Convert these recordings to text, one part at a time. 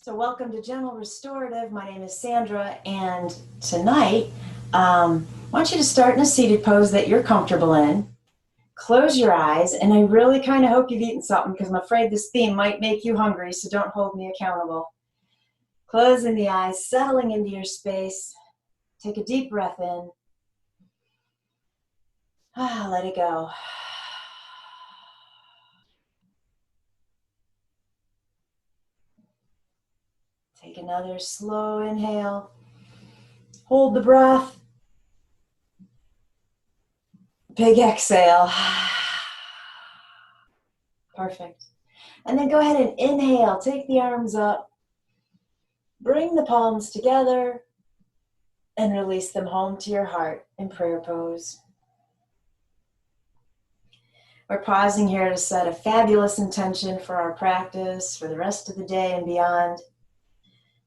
So welcome to Gentle Restorative. My name is Sandra, and tonight I want you to start in a seated pose that you're comfortable in. Close your eyes, and I really kind of hope you've eaten something because I'm afraid this theme might make you hungry, so don't hold me accountable. Closing the eyes, settling into your space. Take a deep breath in. Let it go. Take another slow inhale. Hold the breath. Big exhale. Perfect. And then go ahead and inhale. Take the arms up. Bring the palms together and release them home to your heart in prayer pose. We're pausing here to set a fabulous intention for our practice for the rest of the day and beyond.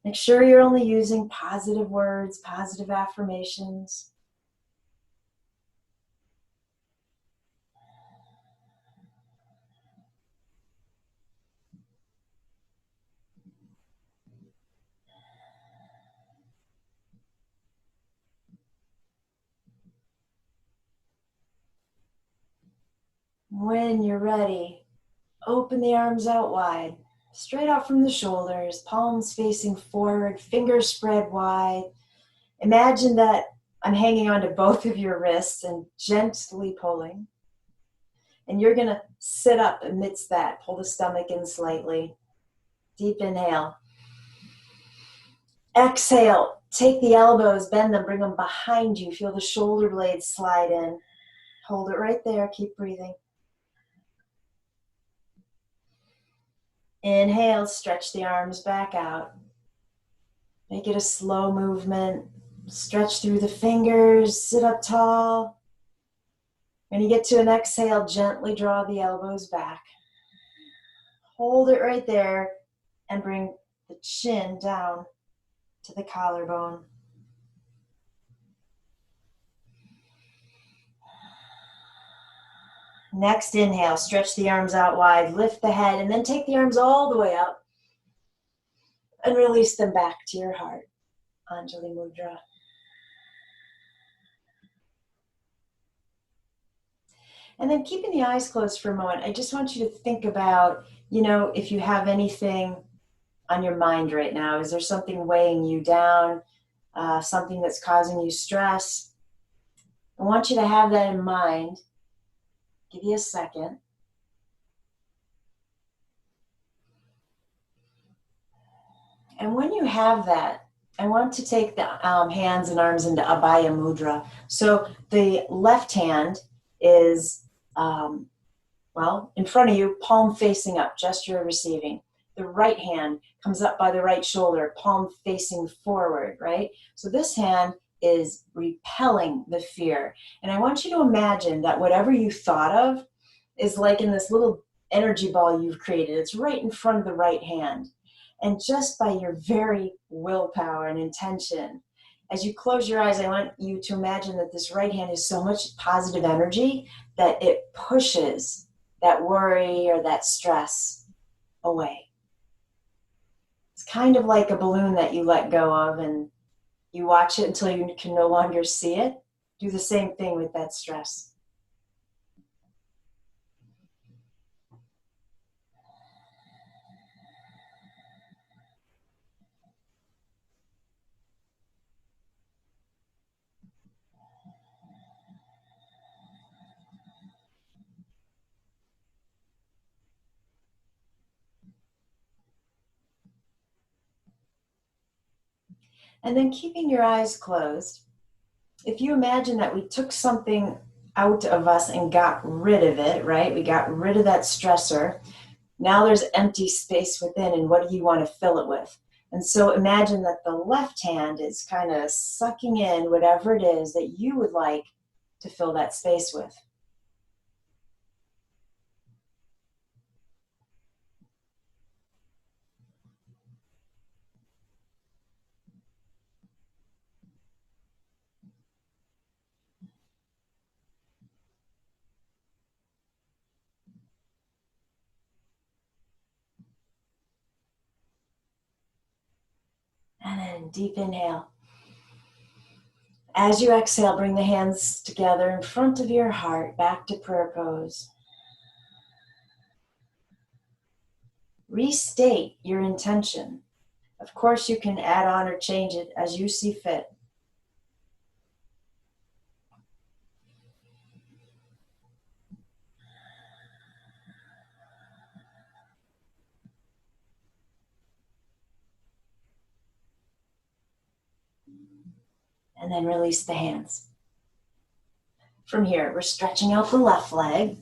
Make sure you're only using positive words, positive affirmations. When you're ready, open the arms out wide, straight out from the shoulders, palms facing forward, fingers spread wide. Imagine that I'm hanging onto both of your wrists and gently pulling. And you're going to sit up amidst that. Pull the stomach in slightly. Deep inhale. Exhale. Take the elbows, bend them, bring them behind you. Feel the shoulder blades slide in. Hold it right there. Keep breathing. Inhale, stretch the arms back out. Make it a slow movement. Stretch through the fingers, sit up tall. When you get to an exhale, gently draw the elbows back. Hold it right there and bring the chin down to the collarbone. Next inhale, stretch the arms out wide, lift the head, and then take the arms all the way up and release them back to your heart. Anjali Mudra. And then keeping the eyes closed for a moment, I just want you to think about, if you have anything on your mind right now. Is there something weighing you down, something that's causing you stress? I want you to have that in mind. Give you a second. And when you have that, I want to take the hands and arms into Abhaya Mudra. So the left hand is, in front of you, palm facing up, gesture of receiving. The right hand comes up by the right shoulder, palm facing forward, right? So this hand is repelling the fear. And I want you to imagine that whatever you thought of is like in this little energy ball you've created. It's right in front of the right hand. And just by your very willpower and intention, as you close your eyes, I want you to imagine that this right hand is so much positive energy that it pushes that worry or that stress away. It's kind of like a balloon that you let go of and you watch it until you can no longer see it. Do the same thing with that stress. And then keeping your eyes closed, if you imagine that we took something out of us and got rid of it, right? We got rid of that stressor. Now there's empty space within, and what do you want to fill it with? And so imagine that the left hand is kind of sucking in whatever it is that you would like to fill that space with. And deep inhale. As you exhale, bring the hands together in front of your heart, back to prayer pose. Restate your intention. Of course, you can add on or change it as you see fit. And then release the hands. From here, we're stretching out the left leg.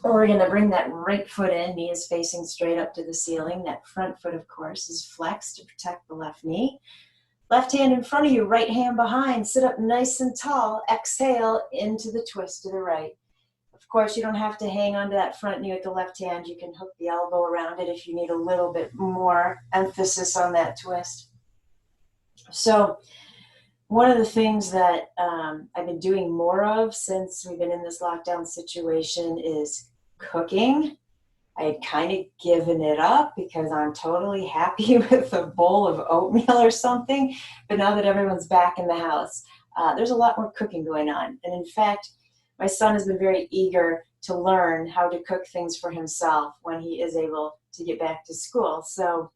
We're going to bring that right foot in. Knee is facing straight up to the ceiling. That front foot, of course, is flexed to protect the left knee. Left hand in front of you, right hand behind. Sit up nice and tall. Exhale into the twist to the right. Of course, you don't have to hang onto that front knee with the left hand. You can hook the elbow around it if you need a little bit more emphasis on that twist. So one of the things that I've been doing more of since we've been in this lockdown situation is cooking. I had kind of given it up because I'm totally happy with a bowl of oatmeal or something. But now that everyone's back in the house, there's a lot more cooking going on. And in fact, my son has been very eager to learn how to cook things for himself when he is able to get back to school. So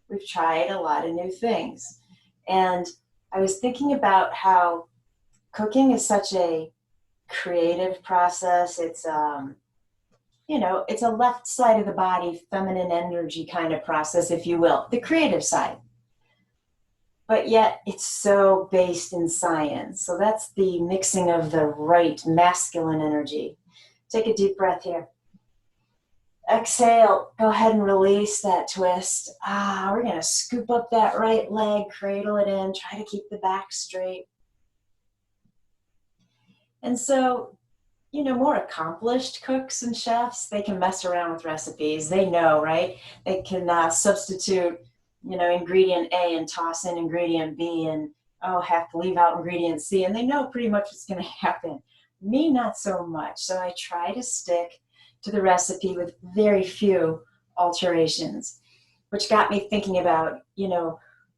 we've tried a lot of new things. And I was thinking about how cooking is such a creative process. It's, it's a left side of the body, feminine energy kind of process, if you will, the creative side. But yet it's so based in science. So that's the mixing of the right masculine energy. Take a deep breath here. Exhale, go ahead and release that twist. We're going to scoop up that right leg, cradle it in, try to keep the back straight. And so, more accomplished cooks and chefs, they can mess around with recipes. They know, right? They can substitute, ingredient A and toss in ingredient B and, have to leave out ingredient C. And they know pretty much what's going to happen. Me, not so much. So I try to stick to the recipe with very few alterations, which got me thinking about,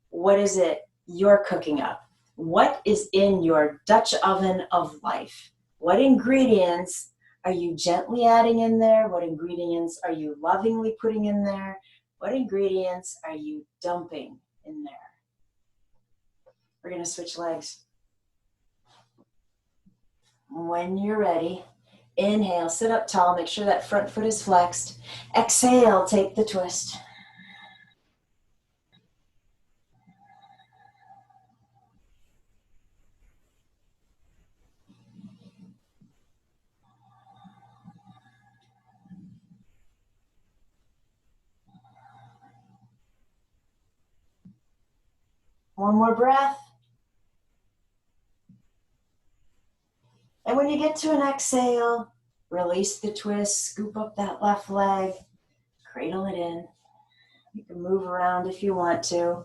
what is it you're cooking up? What is in your Dutch oven of life? What ingredients are you gently adding in there? What ingredients are you lovingly putting in there? What ingredients are you dumping in there? We're going to switch legs. When you're ready, inhale, sit up tall, make sure that front foot is flexed. Exhale, take the twist. One more breath. And when you get to an exhale, release the twist, scoop up that left leg, cradle it in. You can move around if you want to.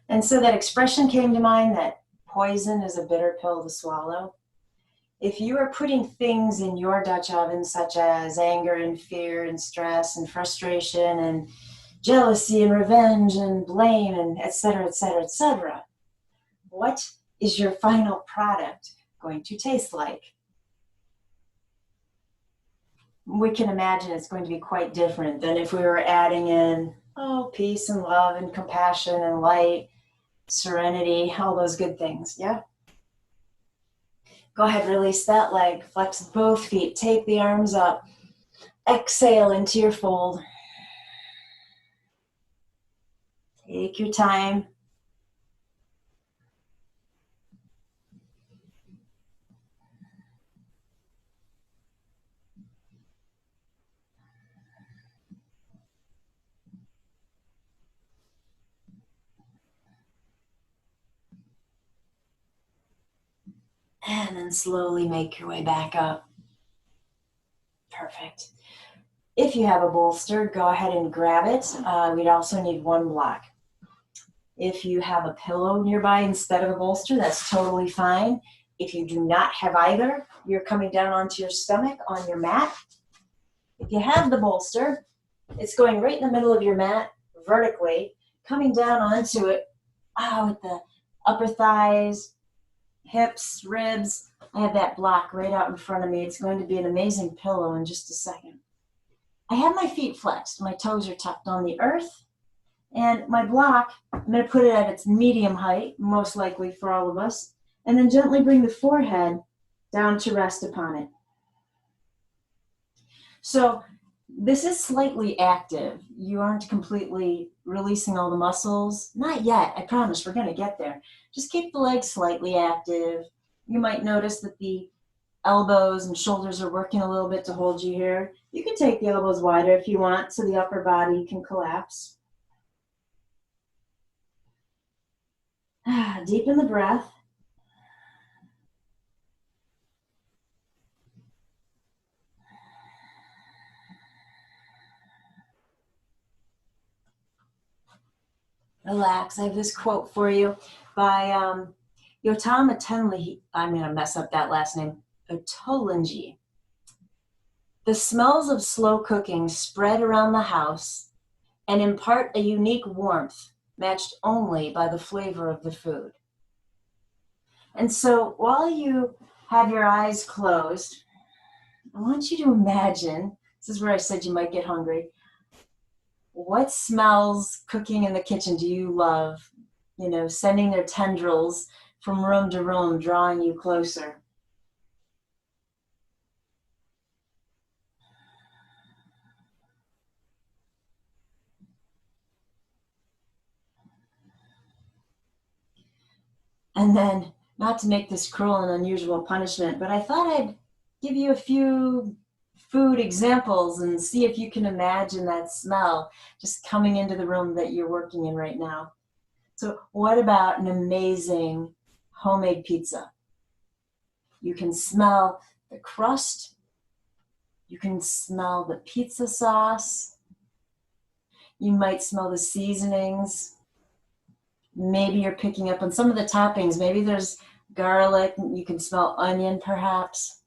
And so that expression came to mind that poison is a bitter pill to swallow. If you are putting things in your Dutch oven, such as anger and fear and stress and frustration and jealousy and revenge and blame and et cetera, et cetera, et cetera, what is your final product going to taste like? We can imagine it's going to be quite different than if we were adding in, peace and love and compassion and light, serenity, all those good things, yeah? Go ahead, release that leg, flex both feet, take the arms up, exhale into your fold. Take your time. And then slowly make your way back up. Perfect. If you have a bolster, go ahead and grab it. We'd also need one block. If you have a pillow nearby instead of a bolster, that's totally fine. If you do not have either, you're coming down onto your stomach on your mat. If you have the bolster, It's going right in the middle of your mat, vertically, coming down onto it, with the upper thighs, hips, ribs. I have that block right out in front of me. It's going to be an amazing pillow in just a second. I have my feet flexed. My toes are tucked on the earth. And my block, I'm going to put it at its medium height, most likely for all of us, and then gently bring the forehead down to rest upon it. So this is slightly active. You aren't completely releasing all the muscles. Not yet, I promise, we're going to get there. Just keep the legs slightly active. You might notice that the elbows and shoulders are working a little bit to hold you here. You can take the elbows wider if you want so the upper body can collapse. Deepen the breath. Relax. I have this quote for you by Yotama Tenli. I'm going to mess up that last name. Otolinji. The smells of slow cooking spread around the house and impart a unique warmth matched only by the flavor of the food. And so while you have your eyes closed, I want you to imagine, this is where I said you might get hungry, what smells cooking in the kitchen do you love? You know, sending their tendrils from room to room, drawing you closer. And then, not to make this cruel and unusual punishment, but I thought I'd give you a few food examples and see if you can imagine that smell just coming into the room that you're working in right now. So what about an amazing homemade pizza? You can smell the crust. You can smell the pizza sauce. You might smell the seasonings. Maybe you're picking up on some of the toppings. Maybe there's garlic. You can smell onion, perhaps.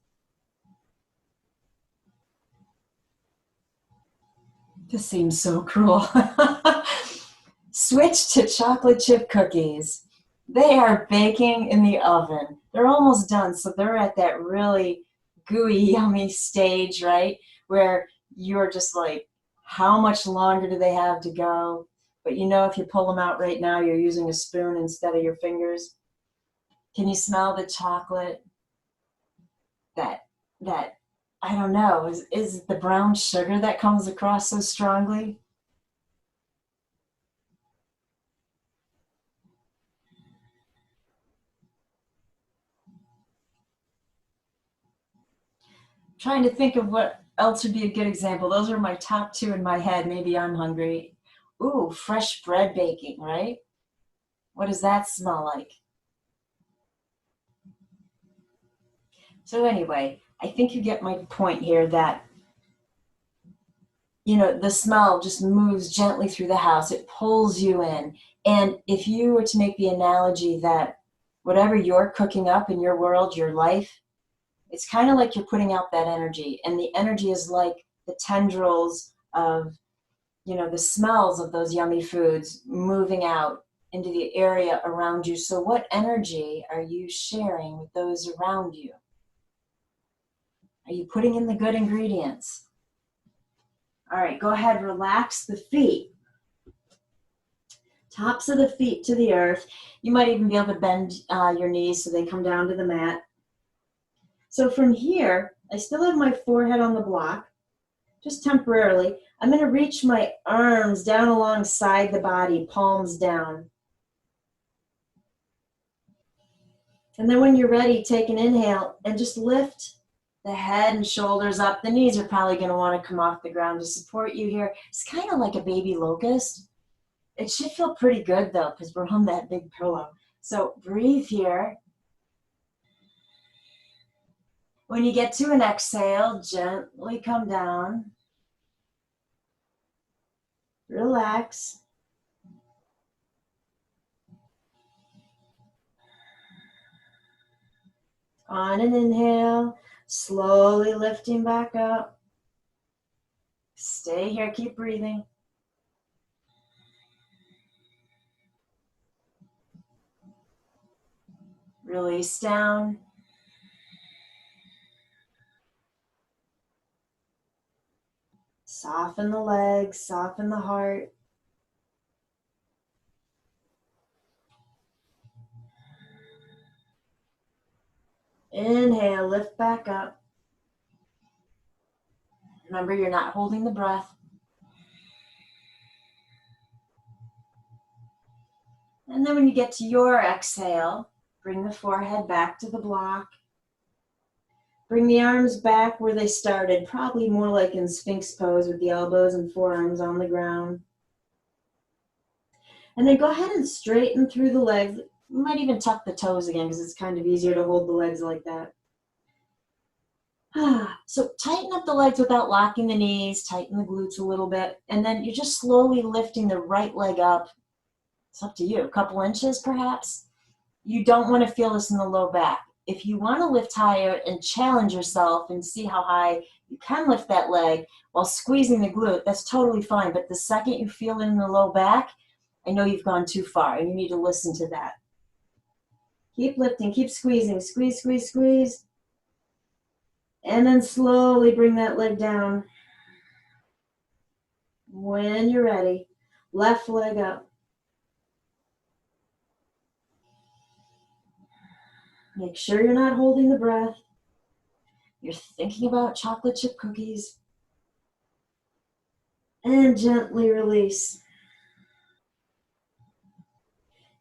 This seems so cruel. Switch to chocolate chip cookies. They are baking in the oven. They're almost done, so they're at that really gooey, yummy stage, right? Where you're just like, how much longer do they have to go? But you know, if you pull them out right now, you're using a spoon instead of your fingers. Can you smell the chocolate? That I don't know, is the brown sugar that comes across so strongly? Trying to think of what else would be a good example. Those are my top two in my head. Maybe I'm hungry. Ooh, fresh bread baking, right? What does that smell like? So anyway, I think you get my point here that, you know, the smell just moves gently through the house. It pulls you in. And if you were to make the analogy that whatever you're cooking up in your world, your life, it's kind of like you're putting out that energy. And the energy is like the tendrils of, you know, the smells of those yummy foods moving out into the area around you. So what energy are you sharing with those around you? Are you putting in the good ingredients? All right, go ahead, relax the feet. Tops of the feet to the earth. You might even be able to bend your knees so they come down to the mat. So from here, I still have my forehead on the block, just temporarily. I'm going to reach my arms down alongside the body, palms down. And then when you're ready, take an inhale and just lift the head and shoulders up. The knees are probably going to want to come off the ground to support you here. It's kind of like a baby locust. It should feel pretty good though, because we're on that big pillow. So breathe here. When you get to an exhale, gently come down. Relax. On an inhale, slowly lifting back up. Stay here, keep breathing. Release down. Soften the legs, soften the heart. Inhale, lift back up. Remember, you're not holding the breath. And then when you get to your exhale, bring the forehead back to the block. Bring the arms back where they started, probably more like in Sphinx pose with the elbows and forearms on the ground. And then go ahead and straighten through the legs. You might even tuck the toes again because it's kind of easier to hold the legs like that. So tighten up the legs without locking the knees, tighten the glutes a little bit, and then you're just slowly lifting the right leg up. It's up to you, a couple inches perhaps. You don't want to feel this in the low back. If you want to lift higher and challenge yourself and see how high you can lift that leg while squeezing the glute, that's totally fine. But the second you feel it in the low back, I know you've gone too far and you need to listen to that. Keep lifting, keep squeezing, squeeze, squeeze, squeeze. And then slowly bring that leg down. When you're ready, left leg up. Make sure you're not holding the breath. You're thinking about chocolate chip cookies. And gently release.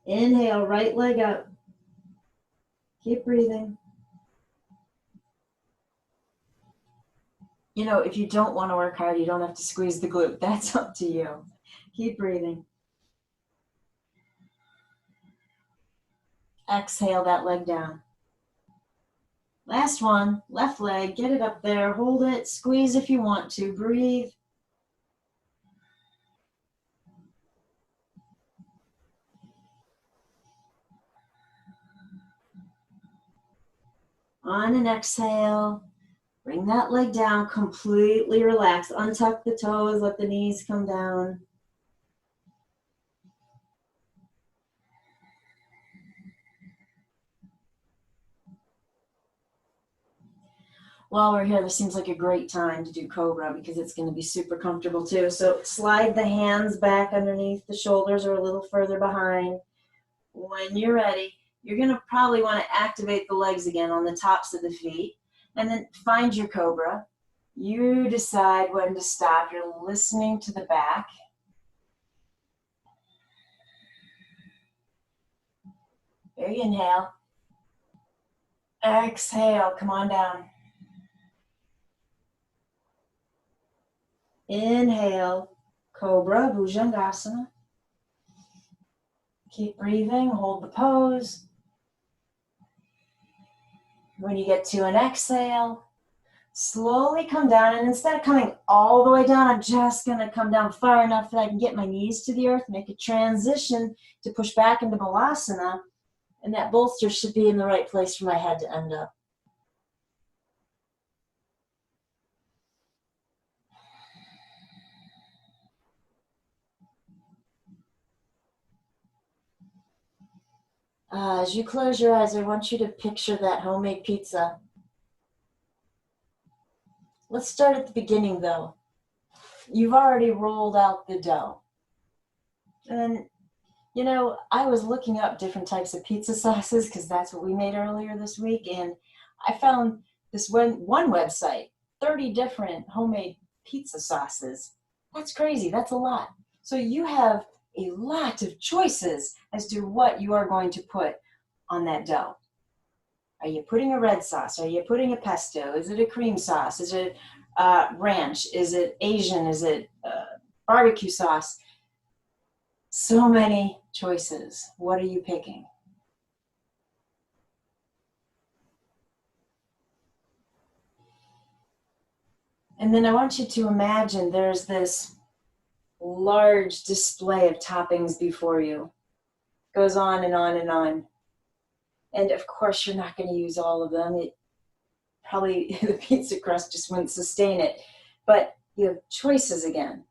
Inhale, right leg up. Keep breathing. You know, if you don't want to work hard, you don't have to squeeze the glute. That's up to you. Keep breathing. Exhale that leg down. Last one, left leg, get it up there, hold it, squeeze if you want to, breathe. On an exhale, bring that leg down, completely relax. Untuck the toes, let the knees come down. While we're here, this seems like a great time to do Cobra because it's going to be super comfortable too. So slide the hands back underneath the shoulders or a little further behind. When you're ready, you're going to probably want to activate the legs again on the tops of the feet and then find your Cobra. You decide when to stop. You're listening to the back. There you inhale. Exhale, come on down. Inhale, Cobra, Bhujangasana. Keep breathing, hold the pose. When you get to an exhale, slowly come down, and instead of coming all the way down, I'm just going to come down far enough that I can get my knees to the earth, make a transition to push back into Balasana, and that bolster should be in the right place for my head to end up. As you close your eyes, I want you to picture that homemade pizza. Let's start at the beginning though. You've already rolled out the dough. And you know, I was looking up different types of pizza sauces because that's what we made earlier this week. And I found this one website, 30 different homemade pizza sauces. That's crazy. That's a lot. So you have a lot of choices as to what you are going to put on that dough. Are you putting a red sauce? Are you putting a pesto? Is it a cream sauce? Is it ranch? Is it Asian? Is it barbecue sauce? So many choices. What are you picking? And then I want you to imagine there's this large display of toppings before you. It goes on and on and on. And of course, you're not going to use all of them. It probably, the pizza crust just wouldn't sustain it. But You have choices again.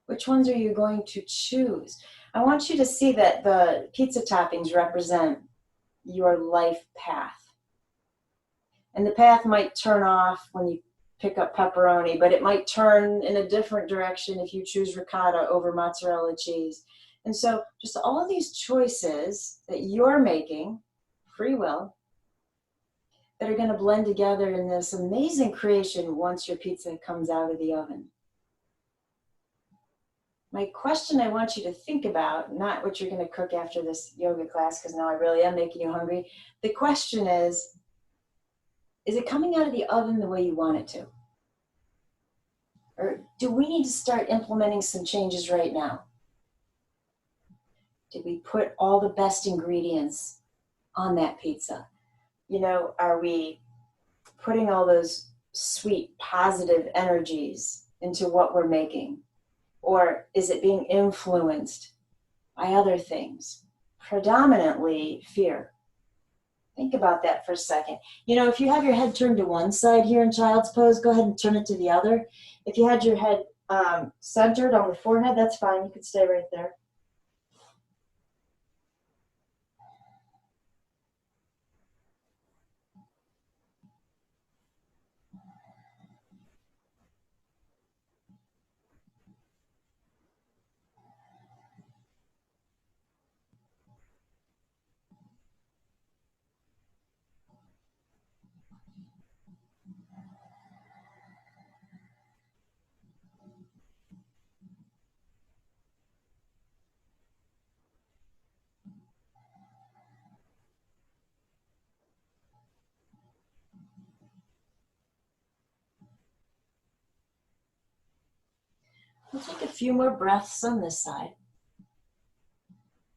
Which ones are you going to choose? I want you to see that the pizza toppings represent your life path. And the path might turn off when you pick up pepperoni, but it might turn in a different direction if you choose ricotta over mozzarella cheese. And so just all of these choices that you're making, free will, that are going to blend together in this amazing creation once your pizza comes out of the oven. My question I want you to think about, not what you're going to cook after this yoga class, because now I really am making you hungry. The question is it coming out of the oven the way you want it to? Or do we need to start implementing some changes right now? Did we put all the best ingredients on that pizza? You know, are we putting all those sweet, positive energies into what we're making? Or is it being influenced by other things? Predominantly fear. Think about that for a second. You know, if you have your head turned to one side here in child's pose, go ahead and turn it to the other. If you had your head centered on the forehead, that's fine. You could stay right there. We'll take a few more breaths on this side.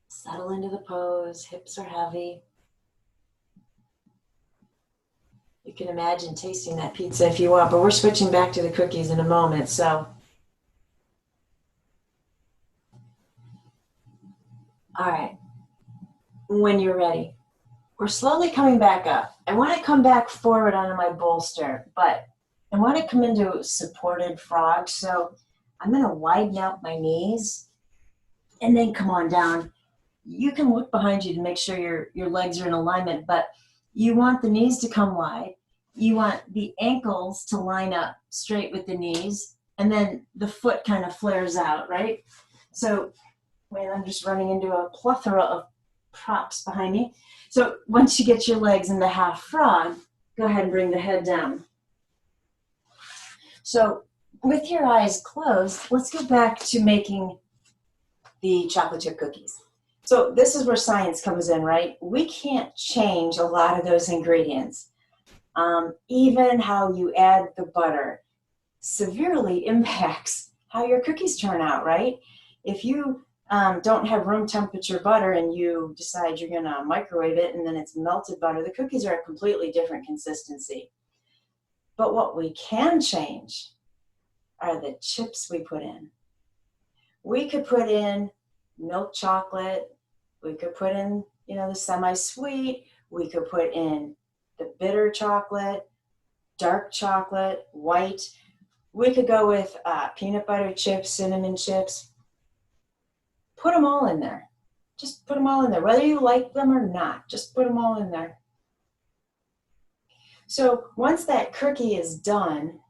Settle into the pose, hips are heavy. You can imagine tasting that pizza if you want, but we're switching back to the cookies in a moment, so. All right, when you're ready, we're slowly coming back up. I want to come back forward onto my bolster, but I want to come into a supported frog, so I'm going to widen out my knees and then come on down. You can look behind you to make sure your legs are in alignment, but you want the knees to come wide. You want the ankles to line up straight with the knees, and then the foot kind of flares out, right? So, man, I'm just running into a plethora of props behind me. So once you get your legs in the half frog, go ahead and bring the head down. So with your eyes closed, let's go back to making the chocolate chip cookies. So this is where science comes in, right? We can't change a lot of those ingredients. Even how you add the butter severely impacts how your cookies turn out, right? If you don't have room temperature butter and you decide you're going to microwave it and then it's melted butter, the cookies are a completely different consistency. But what we can change are the chips we put in. We could put in milk chocolate. We could put in, the semi-sweet. We could put in the bitter chocolate, dark chocolate, white. We could go with peanut butter chips, cinnamon chips. Put them all in there. Just put them all in there. Whether you like them or not, just put them all in there. So once that cookie is done,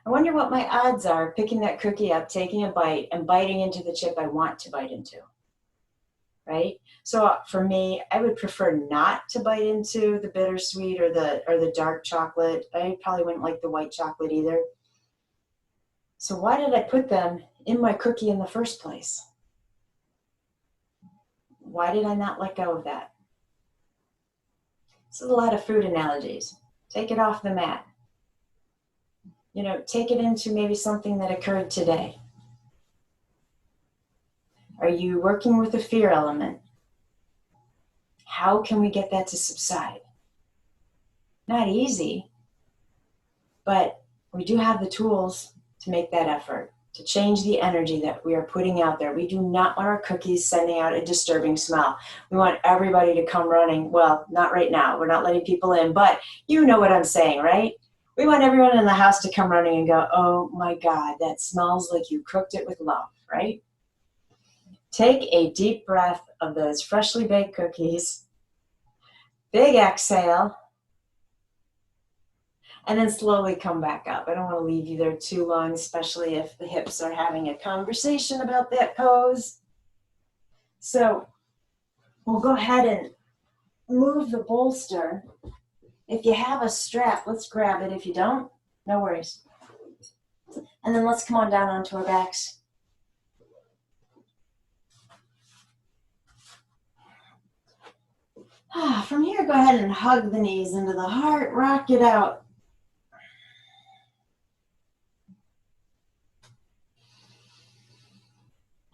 I wonder what my odds are picking that cookie up, taking a bite, and biting into the chip I want to bite into, right? So for me, I would prefer not to bite into the bittersweet or the dark chocolate. I probably wouldn't like the white chocolate either. So why did I put them in my cookie in the first place? Why did I not let go of that? This is a lot of food analogies. Take it off the mat. Take it into maybe something that occurred today. Are you working with a fear element? How can we get that to subside? Not easy, but we do have the tools to make that effort, to change the energy that we are putting out there. We do not want our cookies sending out a disturbing smell. We want everybody to come running. Well, not right now. We're not letting people in, but you know what I'm saying, right? We want everyone in the house to come running and go, oh my God, that smells like you cooked it with love, right? Take a deep breath of those freshly baked cookies, big exhale, and then slowly come back up. I don't want to leave you there too long, especially if the hips are having a conversation about that pose. So we'll go ahead and move the bolster. If you have a strap, let's grab it. If you don't, no worries. And then let's come on down onto our backs. From here, go ahead and hug the knees into the heart, rock it out.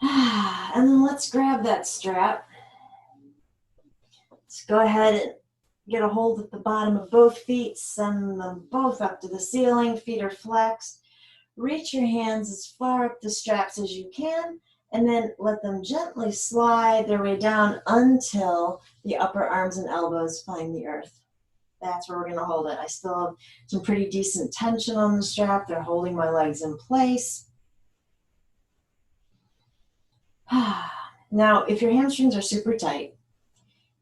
And then let's grab that strap. Let's go ahead and get a hold at the bottom of both feet, send them both up to the ceiling, feet are flexed. Reach your hands as far up the straps as you can, and then let them gently slide their way down until the upper arms and elbows find the earth. That's where we're going to hold it. I still have some pretty decent tension on the strap. They're holding my legs in place. Now, if your hamstrings are super tight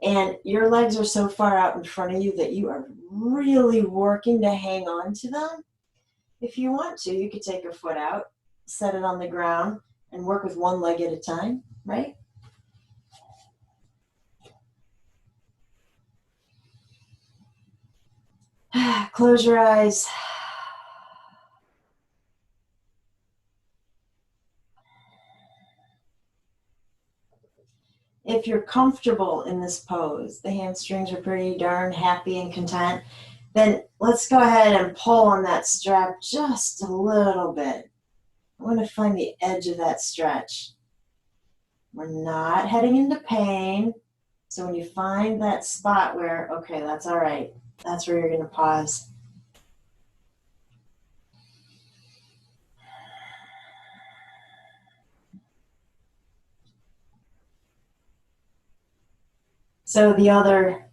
and your legs are so far out in front of you that you are really working to hang on to them, if you want to, you could take a foot out, set it on the ground, and work with one leg at a time, right? Close your eyes. If you're comfortable in this pose, the hamstrings are pretty darn happy and content, then let's go ahead and pull on that strap just a little bit. I want to find the edge of that stretch. We're not heading into pain. So when you find that spot where, okay, that's all right, that's where you're going to pause. So the other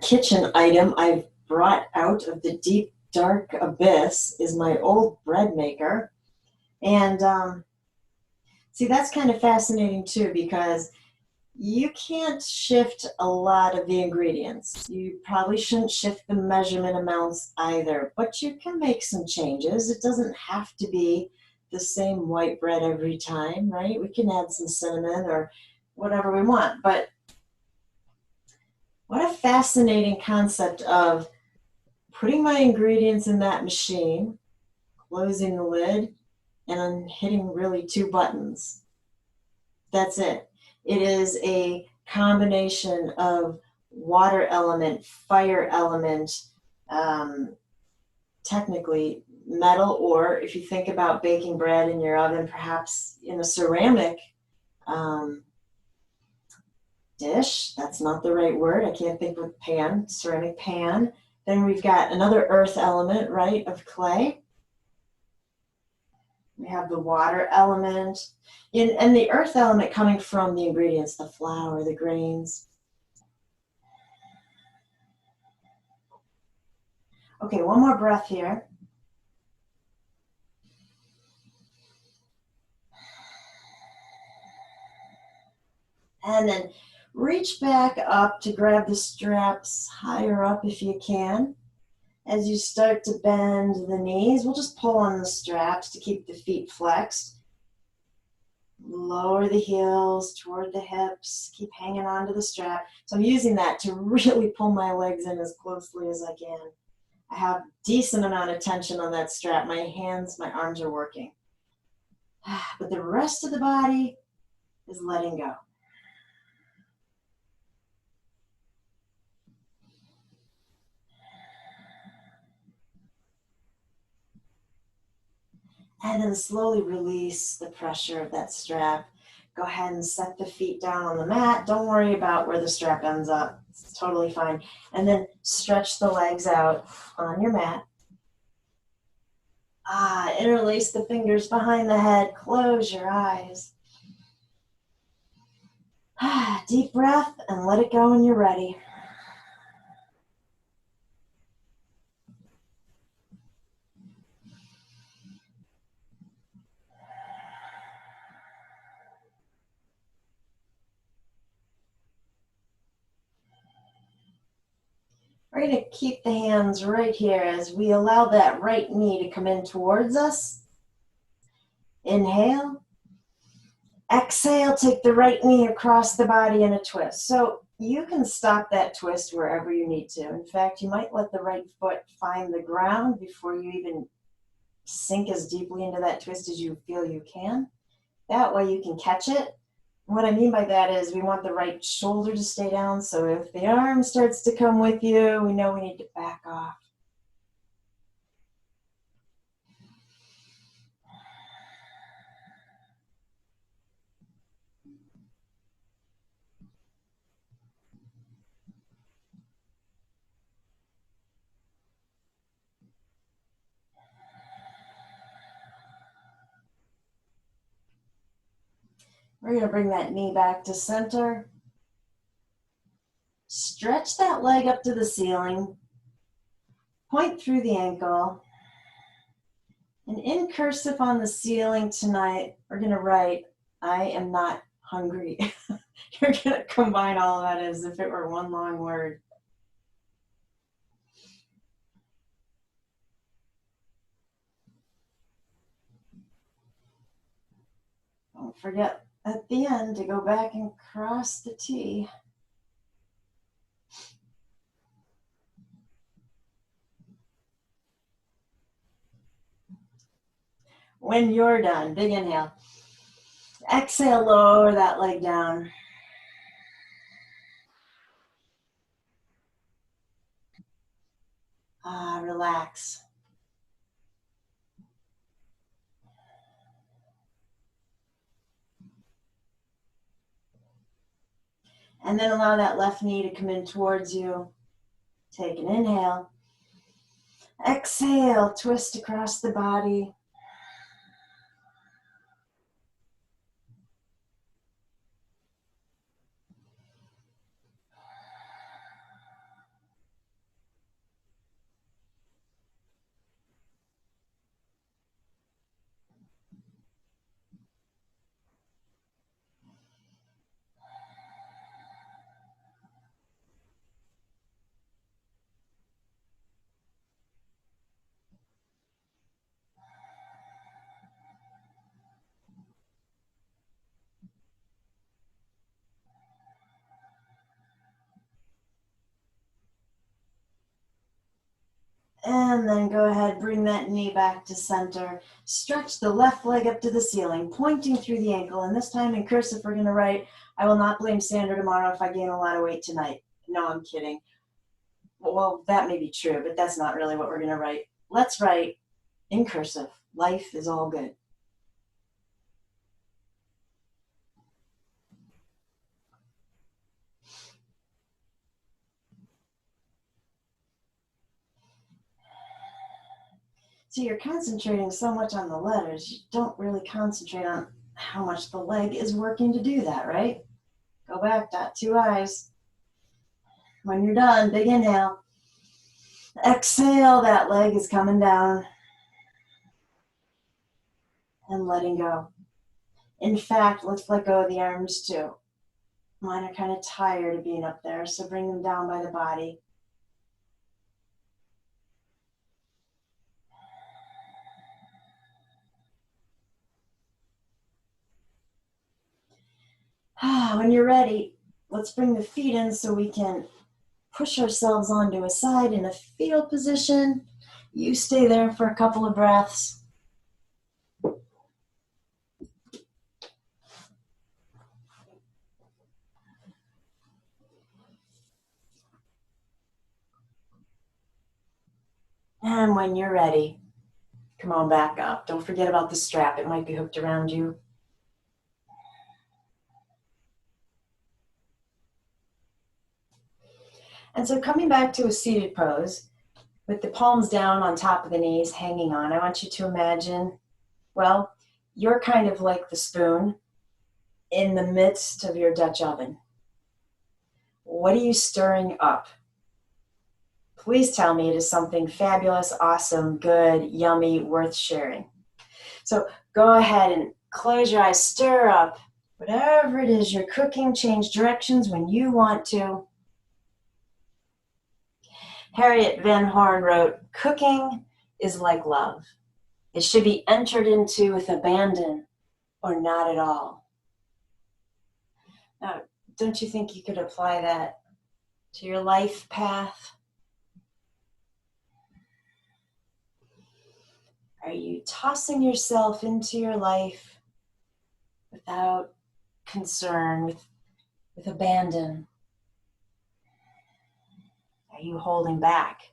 kitchen item I've brought out of the deep, dark abyss is my old bread maker. And see, that's kind of fascinating too, because you can't shift a lot of the ingredients. You probably shouldn't shift the measurement amounts either, but you can make some changes. It doesn't have to be the same white bread every time, right? We can add some cinnamon or whatever we want, but what a fascinating concept of putting my ingredients in that machine, closing the lid, and hitting really two buttons. That's it. It is a combination of water element, fire element, technically metal, or if you think about baking bread in your oven, perhaps in a ceramic dish. That's not the right word. I can't think of pan, ceramic pan. Then we've got another earth element, right, of clay. We have the water element, and the earth element coming from the ingredients, the flour, the grains. Okay, one more breath here. And then reach back up to grab the straps higher up if you can. As you start to bend the knees, we'll just pull on the straps to keep the feet flexed. Lower the heels toward the hips. Keep hanging on to the strap. So I'm using that to really pull my legs in as closely as I can. I have a decent amount of tension on that strap. My hands, my arms are working. But the rest of the body is letting go. And then slowly release the pressure of that strap. Go ahead and set the feet down on the mat. Don't worry about where the strap ends up. It's totally fine. And then stretch the legs out on your mat. Interlace the fingers behind the head. Close your eyes. Deep breath and let it go when you're ready. We're going to keep the hands right here as we allow that right knee to come in towards us. Inhale. Exhale, take the right knee across the body in a twist. So you can stop that twist wherever you need to. In fact, you might let the right foot find the ground before you even sink as deeply into that twist as you feel you can. That way you can catch it. What I mean by that is we want the right shoulder to stay down. So if the arm starts to come with you, we know we need to back off. We're going to bring that knee back to center. Stretch that leg up to the ceiling. Point through the ankle. And in cursive on the ceiling tonight, we're going to write, I am not hungry. You're going to combine all of that as if it were one long word. Don't forget at the end to go back and cross the T. When you're done, big inhale. Exhale, lower that leg down. Relax. And then allow that left knee to come in towards you. Take an inhale. Exhale, twist across the body. And then go ahead, bring that knee back to center. Stretch the left leg up to the ceiling, pointing through the ankle. And this time in cursive, we're going to write, I will not blame Sandra tomorrow if I gain a lot of weight tonight. No, I'm kidding. Well, that may be true, but that's not really what we're going to write. Let's write in cursive, life is all good. So you're concentrating so much on the letters, you don't really concentrate on how much the leg is working to do that, right? Go back, dot two eyes. When you're done, big inhale. Exhale, that leg is coming down and letting go. In fact, let's let go of the arms too. Mine are kind of tired of being up there, so bring them down by the body. When you're ready, let's bring the feet in so we can push ourselves onto a side in a fetal position. You stay there for a couple of breaths. And when you're ready, come on back up. Don't forget about the strap. It might be hooked around you. And so coming back to a seated pose, with the palms down on top of the knees, hanging on, I want you to imagine, well, you're kind of like the spoon in the midst of your Dutch oven. What are you stirring up? Please tell me it is something fabulous, awesome, good, yummy, worth sharing. So go ahead and close your eyes, stir up whatever it is you're cooking, change directions when you want to. Harriet Van Horn wrote, "Cooking is like love. It should be entered into with abandon or not at all." Now, don't you think you could apply that to your life path? Are you tossing yourself into your life without concern, with abandon? Are you holding back?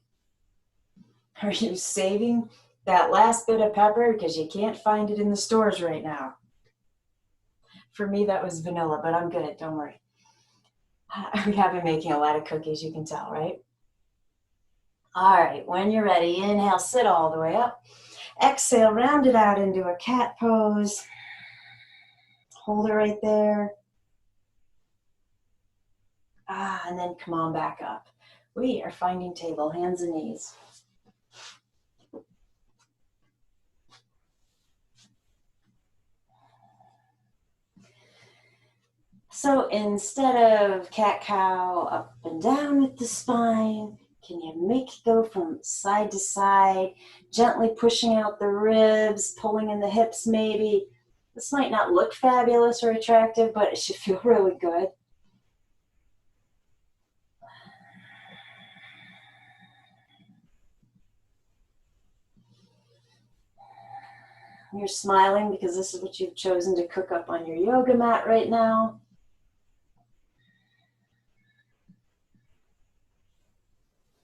Are you saving that last bit of pepper because you can't find it in the stores right now? For me, that was vanilla, but I'm good, don't worry. We have been making a lot of cookies, you can tell, right? All right, when you're ready, inhale, sit all the way up. Exhale, round it out into a cat pose. Hold it right there. And then come on back up. We are finding table, hands and knees. So instead of cat-cow up and down with the spine, can you make it go from side to side, gently pushing out the ribs, pulling in the hips maybe? This might not look fabulous or attractive, but it should feel really good. You're smiling because this is what you've chosen to cook up on your yoga mat right now.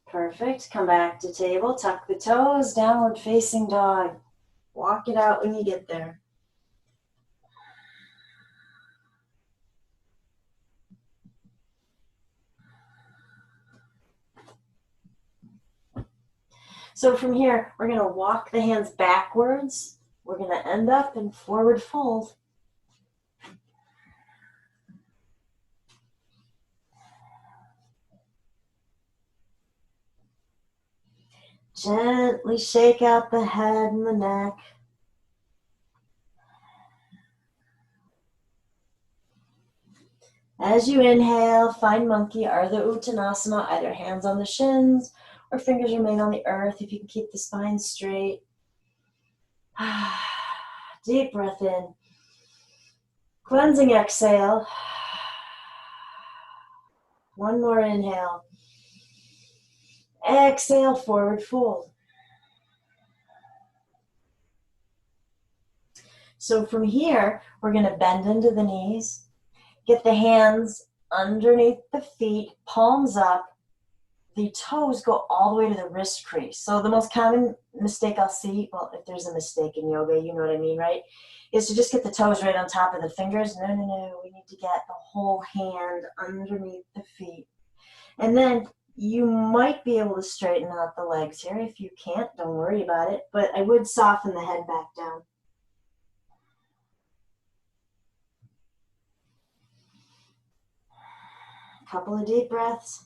Perfect. Come back to table, tuck the toes, downward facing dog. Walk it out when you get there. So from here, we're going to walk the hands backwards. We're going to end up in forward fold. Gently shake out the head and the neck. As you inhale, find monkey, Ardha Uttanasana, either hands on the shins or fingers remain on the earth if you can keep the spine straight. Deep breath in. Cleansing exhale. One more inhale. Exhale, forward fold. So from here, we're going to bend into the knees, get the hands underneath the feet, palms up. The toes go all the way to the wrist crease. So the most common mistake I'll see, well, if there's a mistake in yoga, you know what I mean, right? Is to just get the toes right on top of the fingers. No, no, no. We need to get the whole hand underneath the feet. And then you might be able to straighten out the legs here. If you can't, don't worry about it. But I would soften the head back down. A couple of deep breaths.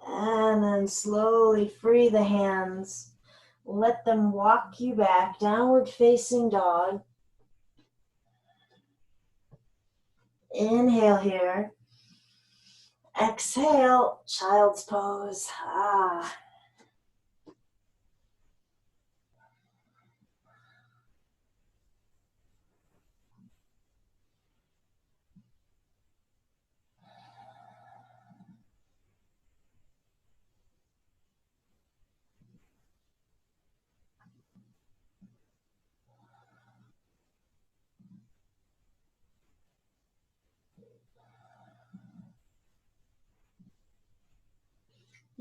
And then slowly free the hands. Let them walk you back, downward facing dog. Inhale here. Exhale, child's pose.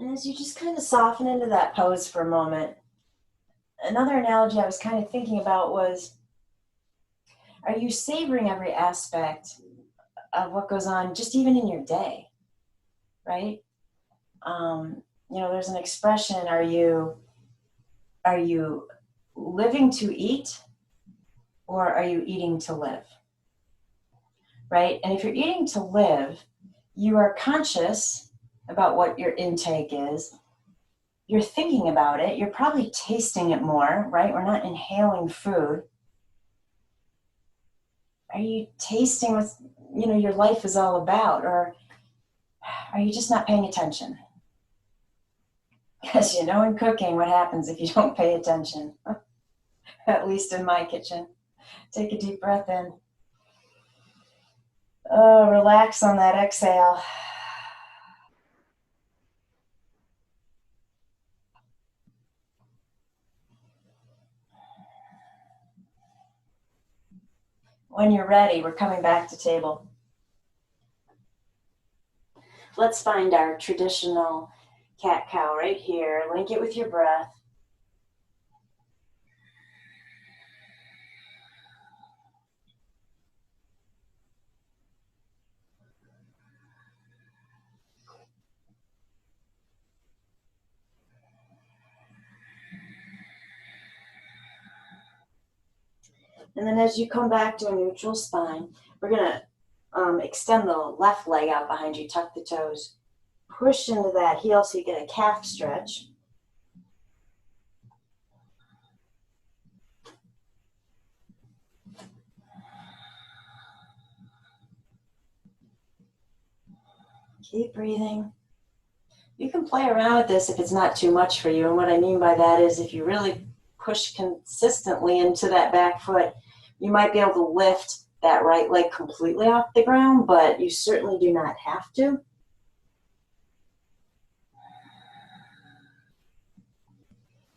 And as you just kind of soften into that pose for a moment, another analogy I was kind of thinking about was, are you savoring every aspect of what goes on just even in your day, right? There's an expression, are you living to eat or are you eating to live, right? And if you're eating to live, you are conscious about what your intake is. You're thinking about it. You're probably tasting it more, right? We're not inhaling food. Are you tasting what, you know, your life is all about? Or are you just not paying attention? Because you know in cooking what happens if you don't pay attention, at least in my kitchen. Take a deep breath in. Oh, relax on that exhale. When you're ready, we're coming back to table. Let's find our traditional cat-cow right here. Link it with your breath. And then as you come back to a neutral spine, we're going to extend the left leg out behind you, tuck the toes. Push into that heel so you get a calf stretch. Keep breathing. You can play around with this if it's not too much for you. And what I mean by that is if you really push consistently into that back foot, you might be able to lift that right leg completely off the ground, but you certainly do not have to.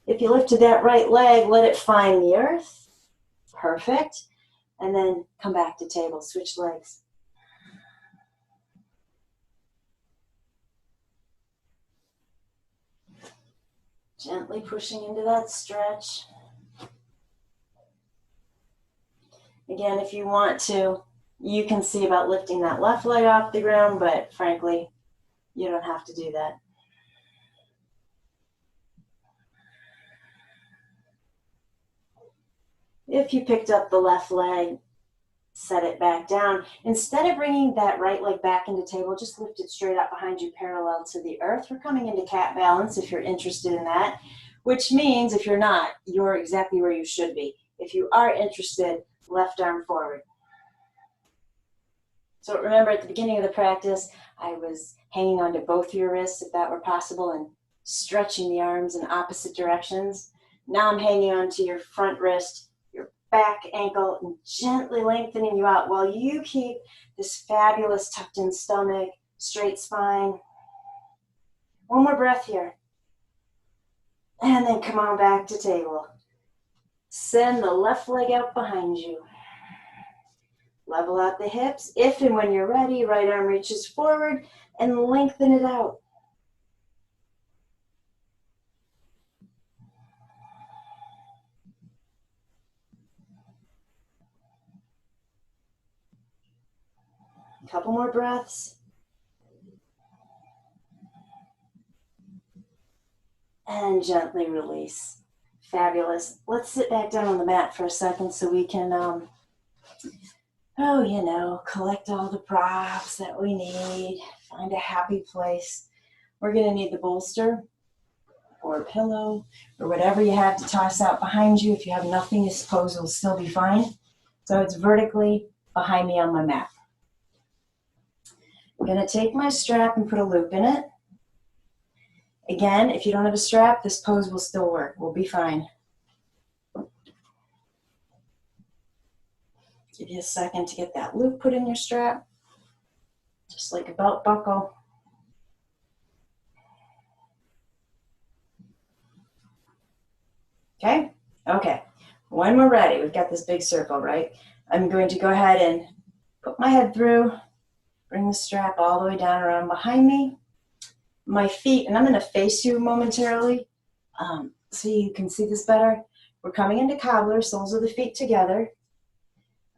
If you lifted that right leg, let it find the earth. Perfect. And then come back to table, switch legs. Gently pushing into that stretch. Again, if you want to, you can see about lifting that left leg off the ground, but frankly, you don't have to do that. If you picked up the left leg, set it back down. Instead of bringing that right leg back into table, just lift it straight up behind you parallel to the earth. We're coming into cat balance if you're interested in that, which means if you're not, you're exactly where you should be. If you are interested, left arm forward. So remember at the beginning of the practice, I was hanging onto both your wrists if that were possible and stretching the arms in opposite directions. Now I'm hanging onto your front wrist, back ankle, and gently lengthening you out while you keep this fabulous tucked in stomach, straight spine. One more breath here. And then come on back to table. Send the left leg out behind you. Level out the hips. If and when you're ready, right arm reaches forward and lengthen it out. A couple more breaths. And gently release. Fabulous. Let's sit back down on the mat for a second so we can, collect all the props that we need. Find a happy place. We're going to need the bolster or a pillow or whatever you have to toss out behind you. If you have nothing, I suppose it'll still be fine. So it's vertically behind me on my mat. I'm going to take my strap and put a loop in it. Again, if you don't have a strap, this pose will still work. We'll be fine. Give you a second to get that loop put in your strap, just like a belt buckle. Okay? Okay. When we're ready, we've got this big circle, right? I'm going to go ahead and put my head through, bring the strap all the way down around behind me. My feet, and I'm going to face you momentarily so you can see this better. We're coming into cobbler, soles of the feet together.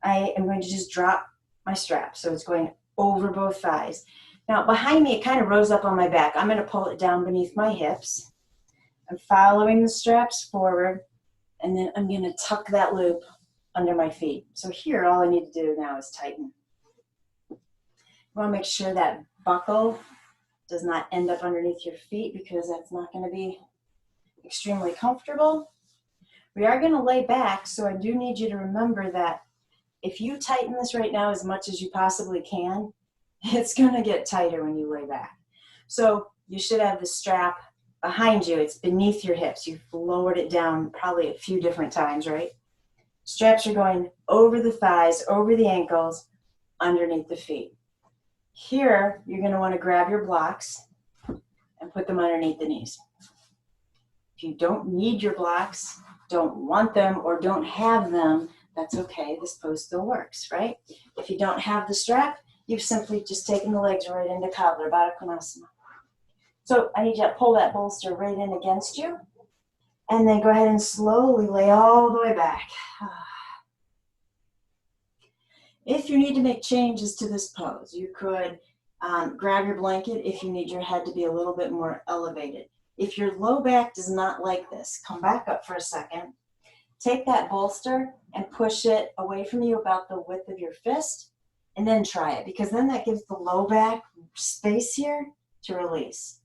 I am going to just drop my strap, so it's going over both thighs. Now, behind me, it kind of rose up on my back. I'm going to pull it down beneath my hips. I'm following the straps forward, and then I'm going to tuck that loop under my feet. So here, all I need to do now is tighten. You want to make sure that buckle does not end up underneath your feet because that's not going to be extremely comfortable. We are going to lay back, so I do need you to remember that if you tighten this right now as much as you possibly can, it's gonna get tighter when you lay back. So you should have the strap behind you. It's beneath your hips. You've lowered it down probably a few different times, right? Straps are going over the thighs, over the ankles, underneath the feet. Here, you're gonna wanna grab your blocks and put them underneath the knees. If you don't need your blocks, don't want them, or don't have them, that's okay. This pose still works, right? If you don't have the strap, you've simply just taken the legs right into cobbler, Baddha Konasana. So I need you to pull that bolster right in against you, and then go ahead and slowly lay all the way back. If you need to make changes to this pose, you could grab your blanket if you need your head to be a little bit more elevated. If your low back does not like this, come back up for a second. Take that bolster and push it away from you about the width of your fist, and then try it, because then that gives the low back space here to release.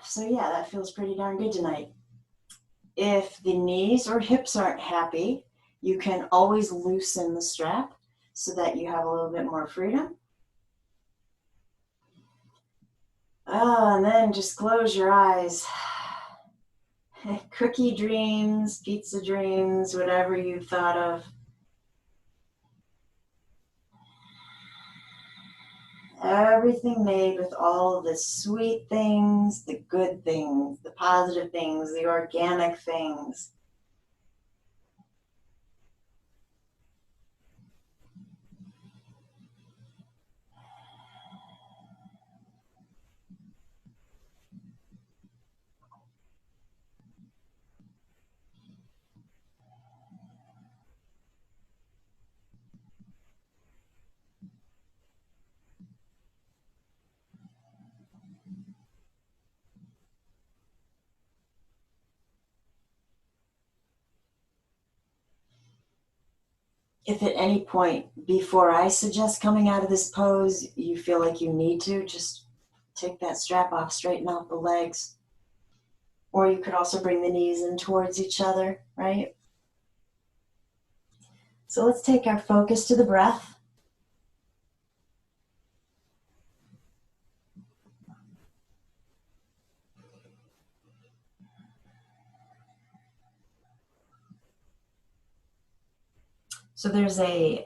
So yeah, that feels pretty darn good tonight. If the knees or hips aren't happy, you can always loosen the strap so that you have a little bit more freedom. And then just close your eyes. Cookie dreams, pizza dreams, whatever you've thought of. Everything made with all the sweet things, the good things, the positive things, the organic things. If at any point before I suggest coming out of this pose, you feel like you need to, just take that strap off, straighten out the legs. Or you could also bring the knees in towards each other, right? So let's take our focus to the breath. So there's a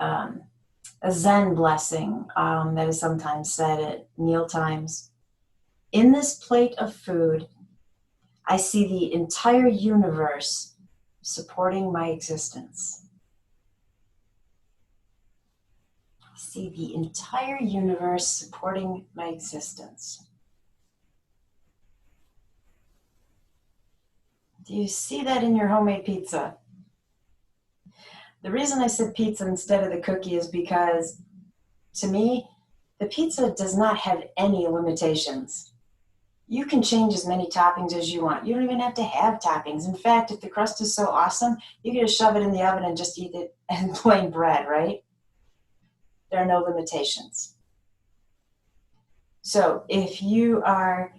Zen blessing that is sometimes said at meal times. In this plate of food, I see the entire universe supporting my existence. I see the entire universe supporting my existence. Do you see that in your homemade pizza? The reason I said pizza instead of the cookie is because, to me, the pizza does not have any limitations. You can change as many toppings as you want. You don't even have to have toppings. In fact, if the crust is so awesome, you can just shove it in the oven and just eat it as plain bread, right? There are no limitations. So if you are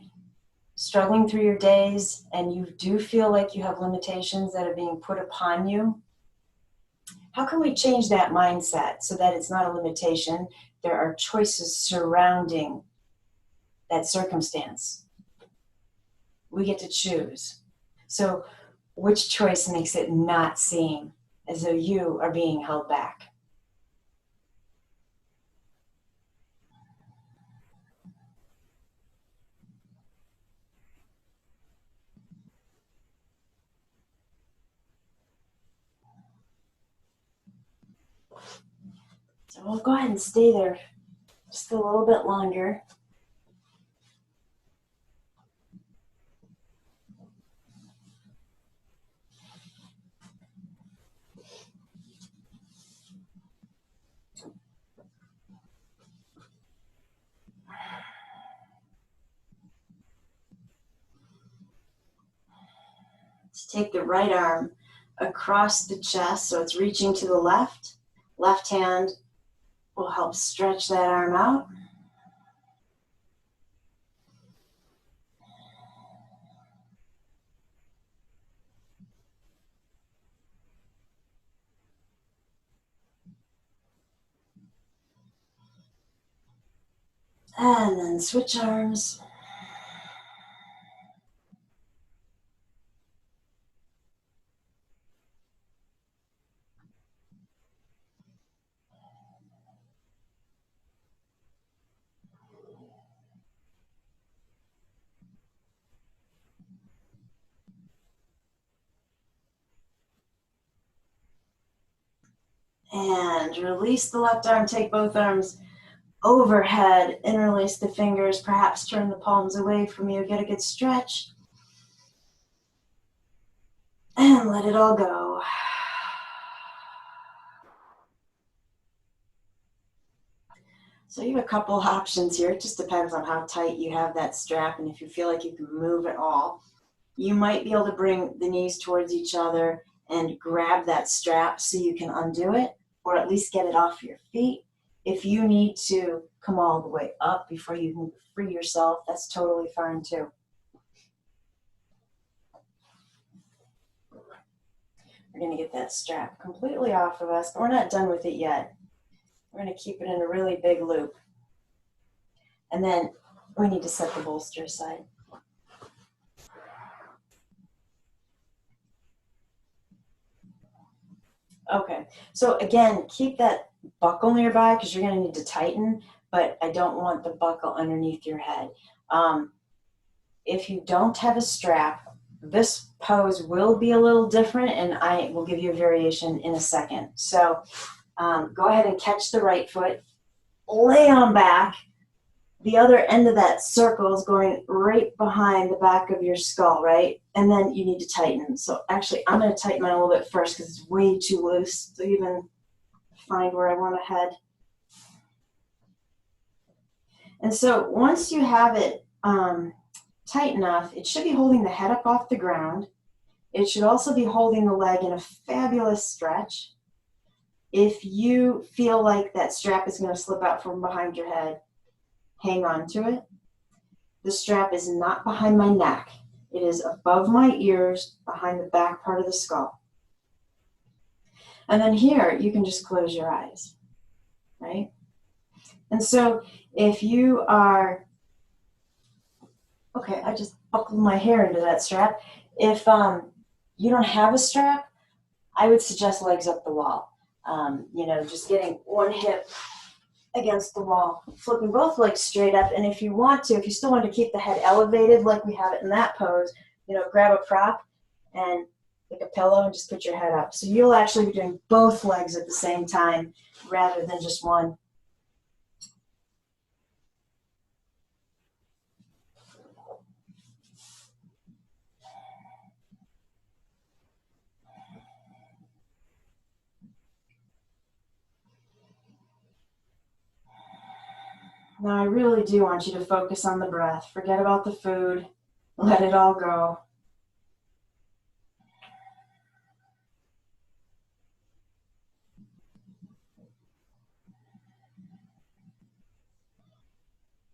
struggling through your days and you do feel like you have limitations that are being put upon you, how can we change that mindset so that it's not a limitation? There are choices surrounding that circumstance. We get to choose. So which choice makes it not seem as though you are being held back? So we'll go ahead and stay there just a little bit longer. Let's take the right arm across the chest so it's reaching to the left. Left hand will help stretch that arm out. And then switch arms. And release the left arm, take both arms overhead, interlace the fingers, perhaps turn the palms away from you, get a good stretch, and let it all go. So you have a couple options here. It just depends on how tight you have that strap and if you feel like you can move at all. You might be able to bring the knees towards each other and grab that strap so you can undo it, or at least get it off your feet. If you need to come all the way up before you can free yourself, that's totally fine too. We're going to get that strap completely off of us, but we're not done with it yet. We're going to keep it in a really big loop. And then we need to set the bolster aside. Okay, so again, keep that buckle nearby because you're going to need to tighten, but I don't want the buckle underneath your head. If you don't have a strap, this pose will be a little different, and I will give you a variation in a second. So go ahead and catch the right foot, lay on back. The other end of that circle is going right behind the back of your skull, right? And then you need to tighten. So actually, I'm going to tighten mine a little bit first because it's way too loose to even find where I want to head. And so once you have it tight enough, it should be holding the head up off the ground. It should also be holding the leg in a fabulous stretch. If you feel like that strap is going to slip out from behind your head, hang on to it. The strap is not behind my neck. It is above my ears, behind the back part of the skull. And then here, you can just close your eyes, right? And so if you are, okay, I just buckled my hair into that strap. If you don't have a strap, I would suggest legs up the wall. Just getting one hip against the wall, flipping both legs straight up. And if you still want to keep the head elevated like we have it in that pose, grab a prop and like a pillow and just put your head up. So you'll actually be doing both legs at the same time rather than just one. Now I really do want you to focus on the breath. Forget about the food. Let it all go.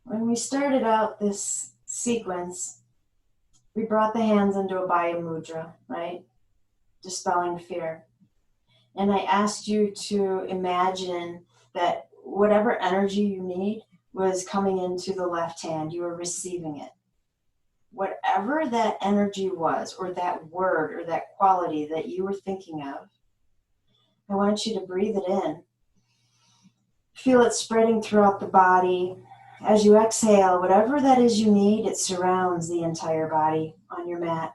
When we started out this sequence, we brought the hands into a Abhaya Mudra, right? Dispelling fear. And I asked you to imagine that whatever energy you need was coming into the left hand. You were receiving it. Whatever that energy was, or that word, or that quality that you were thinking of, I want you to breathe it in. Feel it spreading throughout the body. As you exhale, whatever that is you need, it surrounds the entire body on your mat.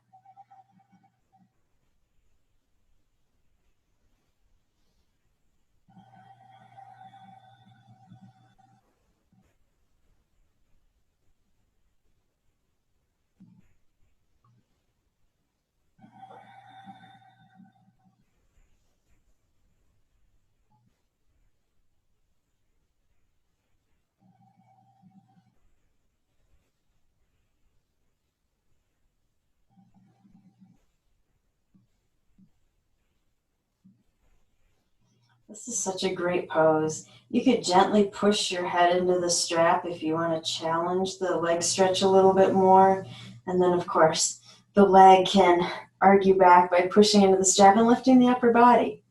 This is such a great pose. You could gently push your head into the strap if you want to challenge the leg stretch a little bit more. And then, of course, the leg can argue back by pushing into the strap and lifting the upper body.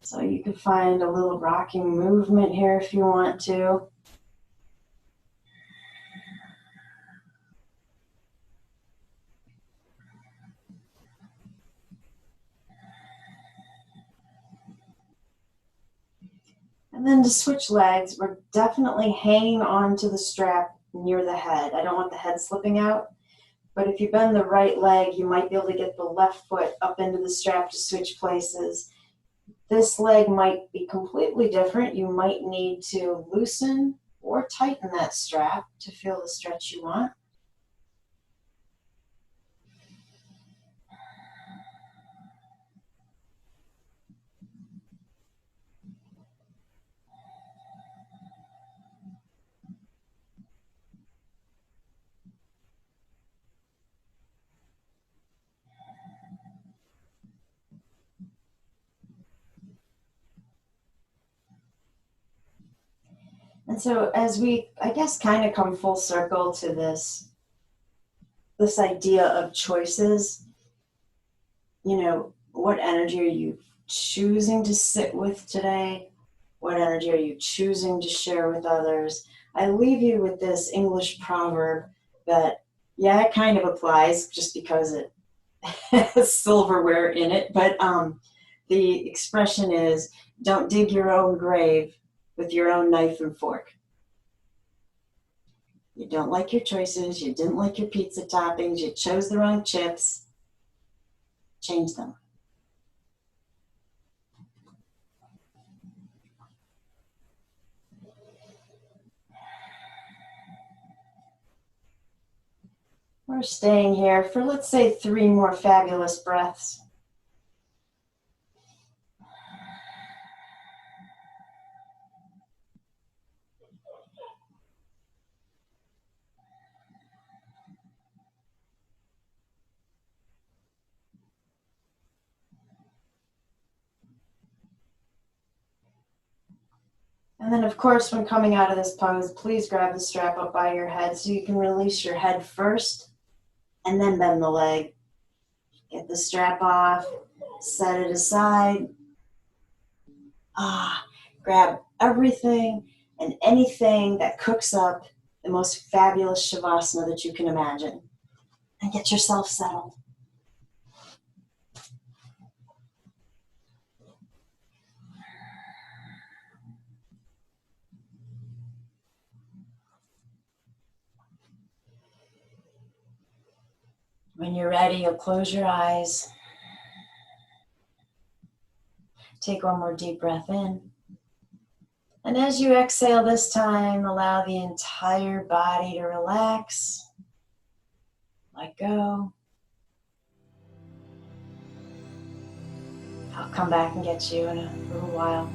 So you can find a little rocking movement here if you want to. And then to switch legs, we're definitely hanging on to the strap near the head. I don't want the head slipping out, but if you bend the right leg, you might be able to get the left foot up into the strap to switch places. This leg might be completely different. You might need to loosen or tighten that strap to feel the stretch you want. And so as we, I guess, kind of come full circle to this idea of choices, what energy are you choosing to sit with today? What energy are you choosing to share with others? I leave you with this English proverb that, yeah, it kind of applies just because it has silverware in it, but the expression is, don't dig your own grave with your own knife and fork. You don't like your choices, you didn't like your pizza toppings, you chose the wrong chips, change them. We're staying here for, let's say, 3 more fabulous breaths. And then, of course, when coming out of this pose, please grab the strap up by your head so you can release your head first and then bend the leg. Get the strap off, set it aside. Grab everything and anything that cooks up the most fabulous shavasana that you can imagine, and get yourself settled. When you're ready, you'll close your eyes. Take one more deep breath in. And as you exhale this time, allow the entire body to relax. Let go. I'll come back and get you in a little while.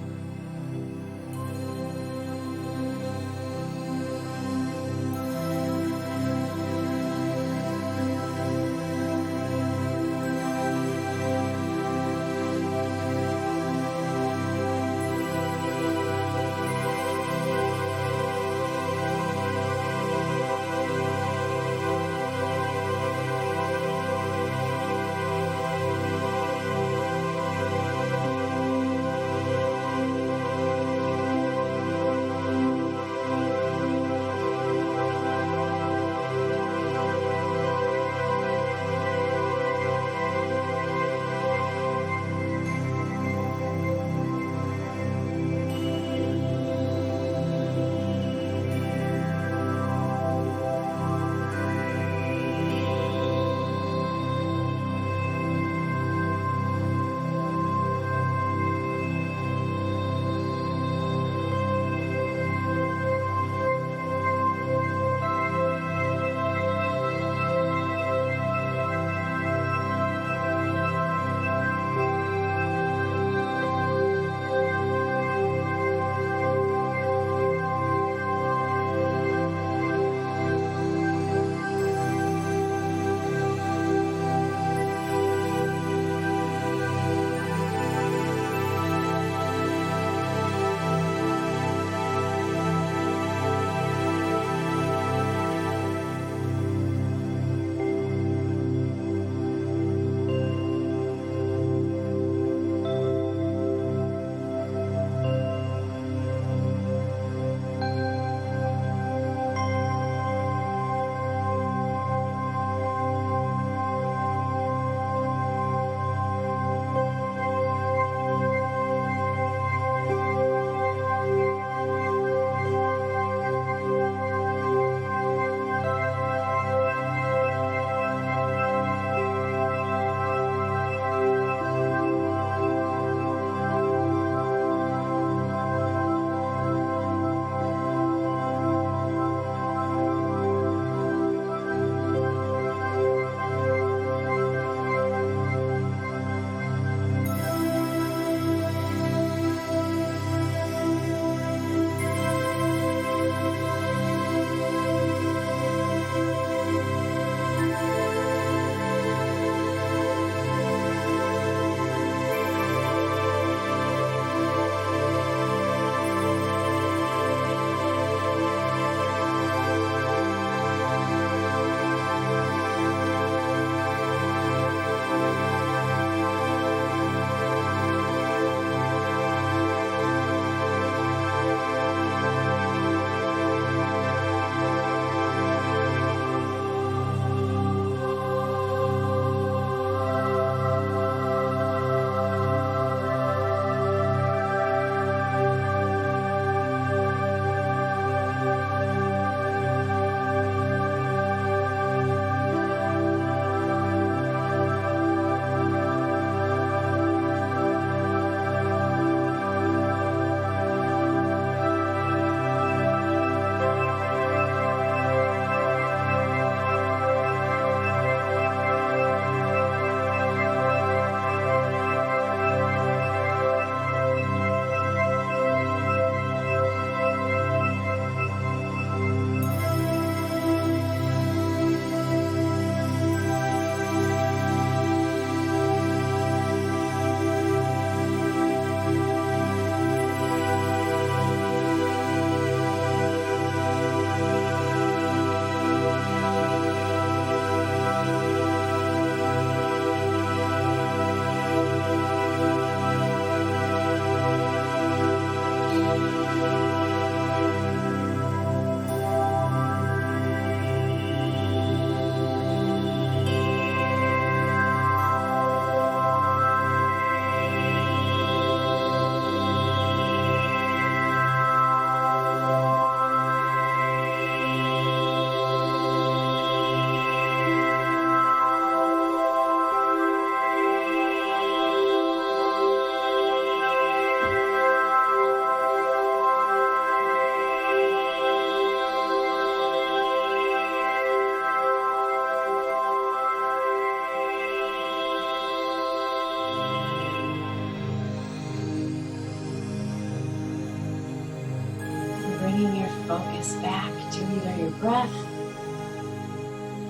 your breath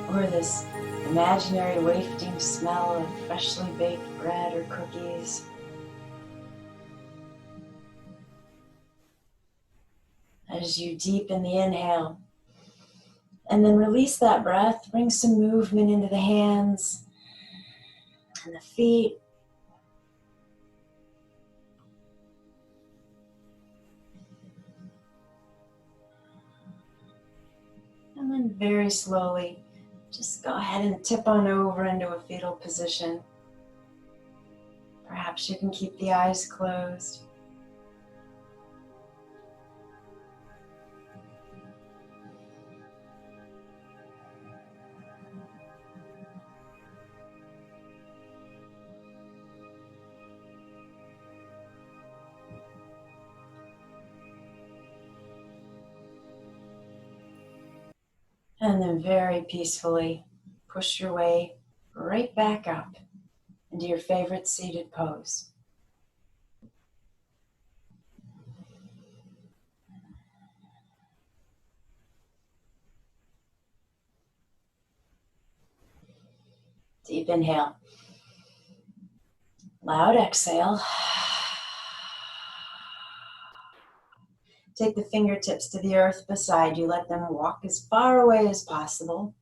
or this imaginary wafting smell of freshly baked bread or cookies. As you deepen the inhale, and then release that breath, bring some movement into the hands and the feet. And then very slowly, just go ahead and tip on over into a fetal position. Perhaps you can keep the eyes closed. And then very peacefully push your way right back up into your favorite seated pose. Deep inhale. Loud exhale. Take the fingertips to the earth beside you. Let them walk as far away as possible.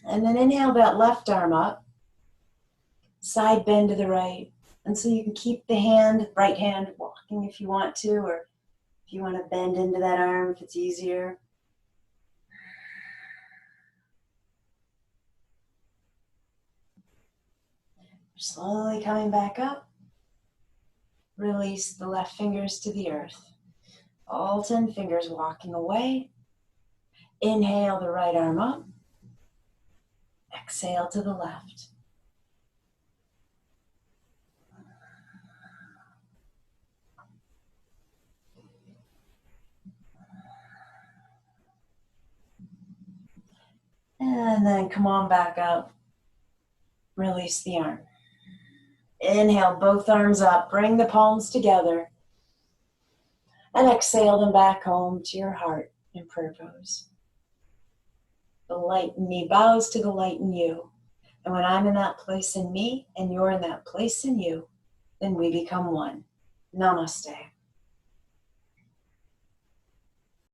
And then inhale that left arm up. Side bend to the right. And so you can keep the right hand walking if you want to, or if you want to bend into that arm if it's easier. Slowly coming back up. Release the left fingers to the earth. All 10 fingers walking away. Inhale the right arm up. Exhale to the left. And then come on back up. Release the arm. Inhale both arms up. Bring the palms together. And exhale them back home to your heart in prayer pose. The light in me bows to the light in you. And when I'm in that place in me and you're in that place in you, then we become one. Namaste.